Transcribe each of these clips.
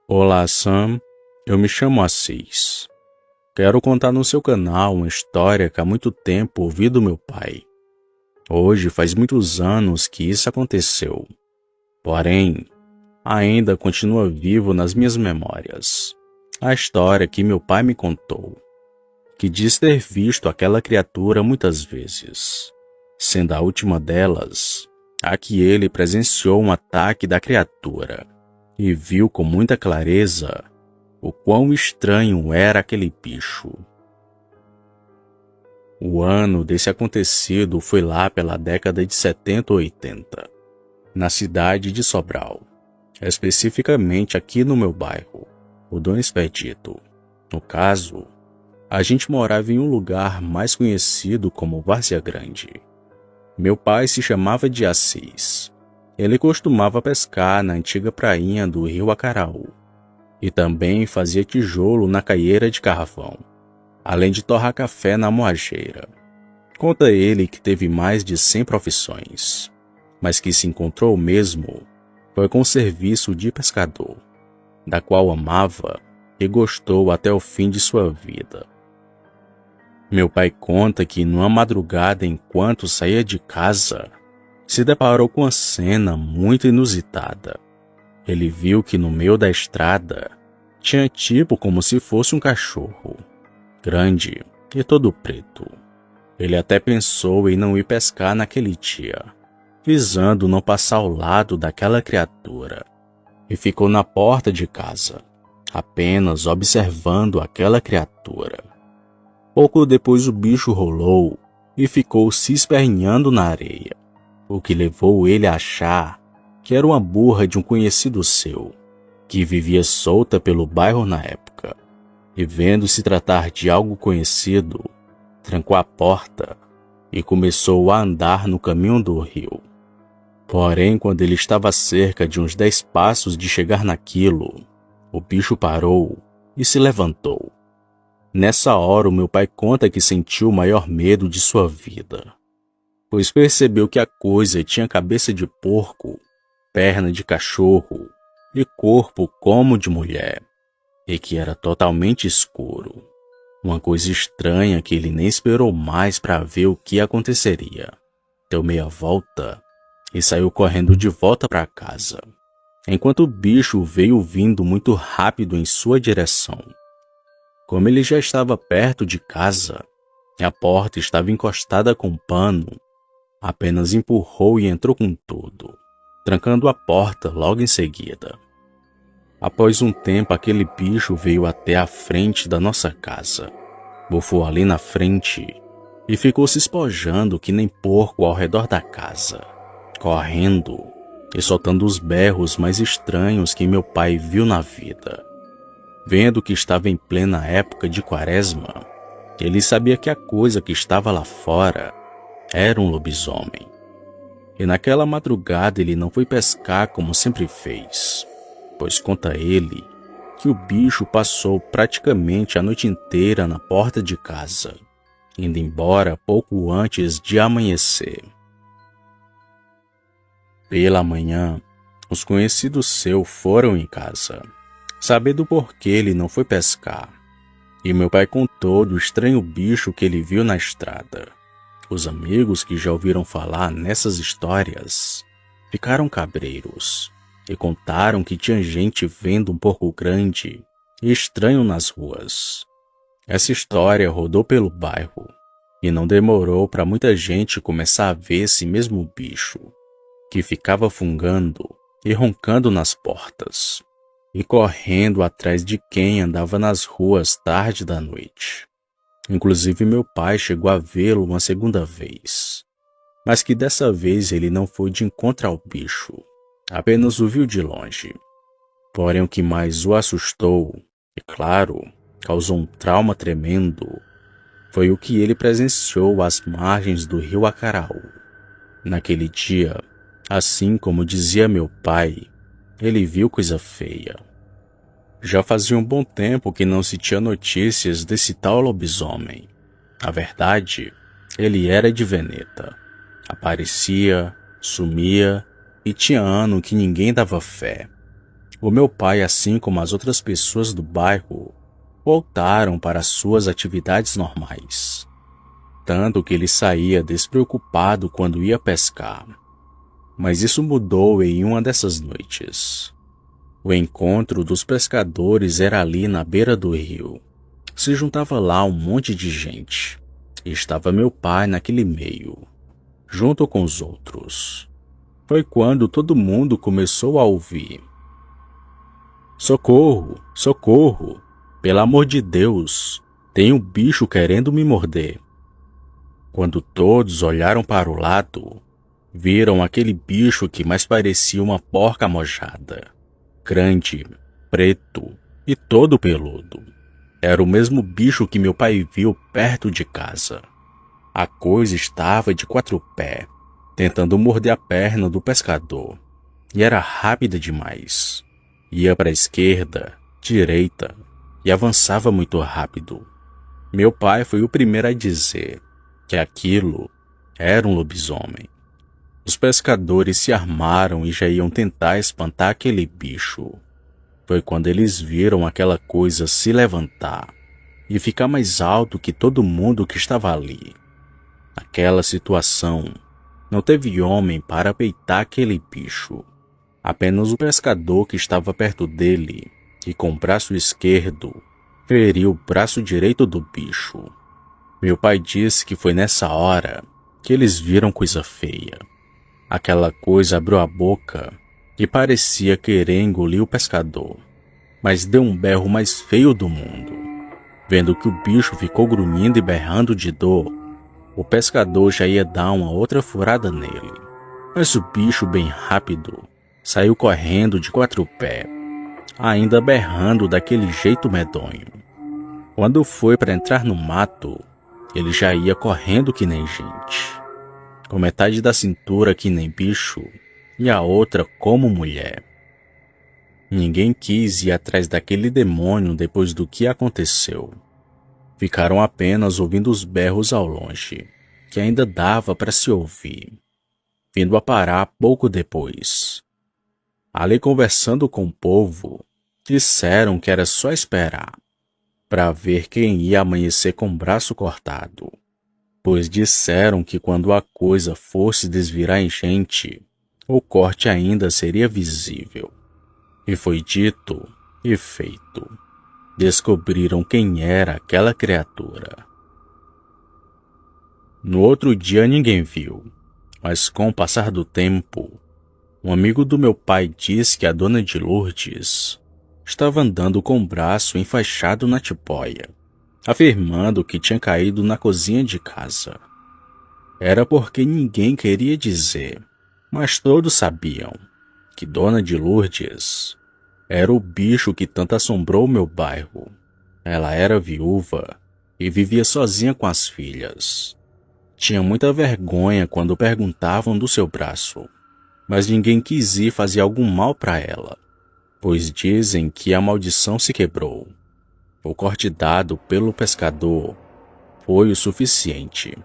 Olá, Sam. Eu me chamo Assis. Quero contar no seu canal uma história que há muito tempo ouvi do meu pai. Hoje faz muitos anos que isso aconteceu. Porém, ainda continua vivo nas minhas memórias. A história que meu pai me contou, que diz ter visto aquela criatura muitas vezes, sendo a última delas a que ele presenciou um ataque da criatura e viu com muita clareza o quão estranho era aquele bicho. O ano desse acontecido foi lá pela década de 70 ou 80, na cidade de Sobral, especificamente aqui no meu bairro, o Dom Expedito. No caso, a gente morava em um lugar mais conhecido como Várzea Grande. Meu pai se chamava de Assis. Ele costumava pescar na antiga prainha do rio Acaraú e também fazia tijolo na caieira de carvão, além de torrar café na moageira. Conta ele que teve mais de 100 profissões, mas que se encontrou mesmo foi com o serviço de pescador, da qual amava e gostou até o fim de sua vida. Meu pai conta que numa madrugada, enquanto saía de casa, se deparou com uma cena muito inusitada. Ele viu que no meio da estrada tinha tipo como se fosse um cachorro, grande e todo preto. Ele até pensou em não ir pescar naquele dia, visando não passar ao lado daquela criatura, e ficou na porta de casa, apenas observando aquela criatura. Pouco depois o bicho rolou e ficou se esperneando na areia, o que levou ele a achar que era uma burra de um conhecido seu, que vivia solta pelo bairro na época, e vendo se tratar de algo conhecido, trancou a porta e começou a andar no caminho do rio. Porém, quando ele estava a cerca de uns 10 passos de chegar naquilo, o bicho parou e se levantou. Nessa hora, o meu pai conta que sentiu o maior medo de sua vida, pois percebeu que a coisa tinha cabeça de porco, perna de cachorro e corpo como de mulher, e que era totalmente escuro. Uma coisa estranha que ele nem esperou mais para ver o que aconteceria. Deu meia volta e saiu correndo de volta para casa, enquanto o bicho veio vindo muito rápido em sua direção. Como ele já estava perto de casa e a porta estava encostada com um pano, apenas empurrou e entrou com tudo, trancando a porta logo em seguida. Após um tempo, aquele bicho veio até a frente da nossa casa, bufou ali na frente e ficou se espojando que nem porco ao redor da casa, correndo e soltando os berros mais estranhos que meu pai viu na vida. Vendo que estava em plena época de quaresma, ele sabia que a coisa que estava lá fora era um lobisomem. E naquela madrugada ele não foi pescar como sempre fez, pois conta ele que o bicho passou praticamente a noite inteira na porta de casa, indo embora pouco antes de amanhecer. Pela manhã, os conhecidos seus foram em casa, sabendo por que ele não foi pescar, e meu pai contou do estranho bicho que ele viu na estrada. Os amigos que já ouviram falar nessas histórias ficaram cabreiros e contaram que tinha gente vendo um porco grande e estranho nas ruas. Essa história rodou pelo bairro e não demorou para muita gente começar a ver esse mesmo bicho, que ficava fungando e roncando nas portas e correndo atrás de quem andava nas ruas tarde da noite. Inclusive meu pai chegou a vê-lo uma segunda vez, mas que dessa vez ele não foi de encontro ao bicho, apenas o viu de longe. Porém o que mais o assustou, e claro, causou um trauma tremendo, foi o que ele presenciou às margens do rio Acaraú. Naquele dia, assim como dizia meu pai, ele viu coisa feia. Já fazia um bom tempo que não se tinha notícias desse tal lobisomem. Na verdade, ele era de Veneta. Aparecia, sumia e tinha ano que ninguém dava fé. O meu pai, assim como as outras pessoas do bairro, voltaram para suas atividades normais. Tanto que ele saía despreocupado quando ia pescar. Mas isso mudou em uma dessas noites. O encontro dos pescadores era ali na beira do rio. Se juntava lá um monte de gente. E estava meu pai naquele meio, junto com os outros. Foi quando todo mundo começou a ouvir: "Socorro! Socorro! Pelo amor de Deus! Tem um bicho querendo me morder!" Quando todos olharam para o lado, viram aquele bicho que mais parecia uma porca mojada. Grande, preto e todo peludo. Era o mesmo bicho que meu pai viu perto de casa. A coisa estava de 4 pés, tentando morder a perna do pescador. E era rápida demais. Ia para a esquerda, direita e avançava muito rápido. Meu pai foi o primeiro a dizer que aquilo era um lobisomem. Os pescadores se armaram e já iam tentar espantar aquele bicho. Foi quando eles viram aquela coisa se levantar e ficar mais alto que todo mundo que estava ali. Naquela situação, não teve homem para peitar aquele bicho. Apenas o pescador que estava perto dele e com o braço esquerdo feriu o braço direito do bicho. Meu pai disse que foi nessa hora que eles viram coisa feia. Aquela coisa abriu a boca e parecia querer engolir o pescador, mas deu um berro mais feio do mundo. Vendo que o bicho ficou grunhindo e berrando de dor, o pescador já ia dar uma outra furada nele. Mas o bicho, bem rápido, saiu correndo de 4 pés, ainda berrando daquele jeito medonho. Quando foi para entrar no mato, ele já ia correndo que nem gente, com metade da cintura que nem bicho e a outra como mulher. Ninguém quis ir atrás daquele demônio depois do que aconteceu. Ficaram apenas ouvindo os berros ao longe, que ainda dava para se ouvir, vindo a parar pouco depois. Ali, conversando com o povo, disseram que era só esperar para ver quem ia amanhecer com o braço cortado, pois disseram que quando a coisa fosse desvirar em gente, o corte ainda seria visível. E foi dito e feito. Descobriram quem era aquela criatura. No outro dia ninguém viu, mas com o passar do tempo, um amigo do meu pai disse que a dona de Lourdes estava andando com o braço enfaixado na tipóia, afirmando que tinha caído na cozinha de casa. Era porque ninguém queria dizer, mas todos sabiam que dona de Lourdes era o bicho que tanto assombrou meu bairro. Ela era viúva e vivia sozinha com as filhas. Tinha muita vergonha quando perguntavam do seu braço, mas ninguém quis ir fazer algum mal para ela, pois dizem que a maldição se quebrou. O corte dado pelo pescador foi o suficiente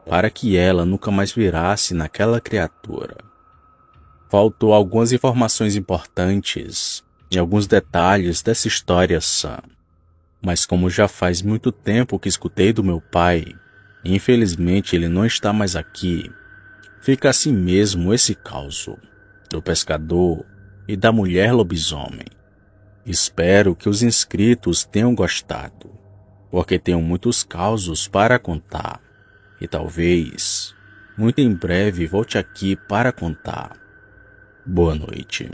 para que ela nunca mais virasse naquela criatura. Faltou algumas informações importantes e alguns detalhes dessa história sã, mas como já faz muito tempo que escutei do meu pai, e infelizmente ele não está mais aqui, fica assim mesmo esse caos do pescador e da mulher lobisomem. Espero que os inscritos tenham gostado, porque tenho muitos causos para contar, e talvez, muito em breve volte aqui para contar. Boa noite.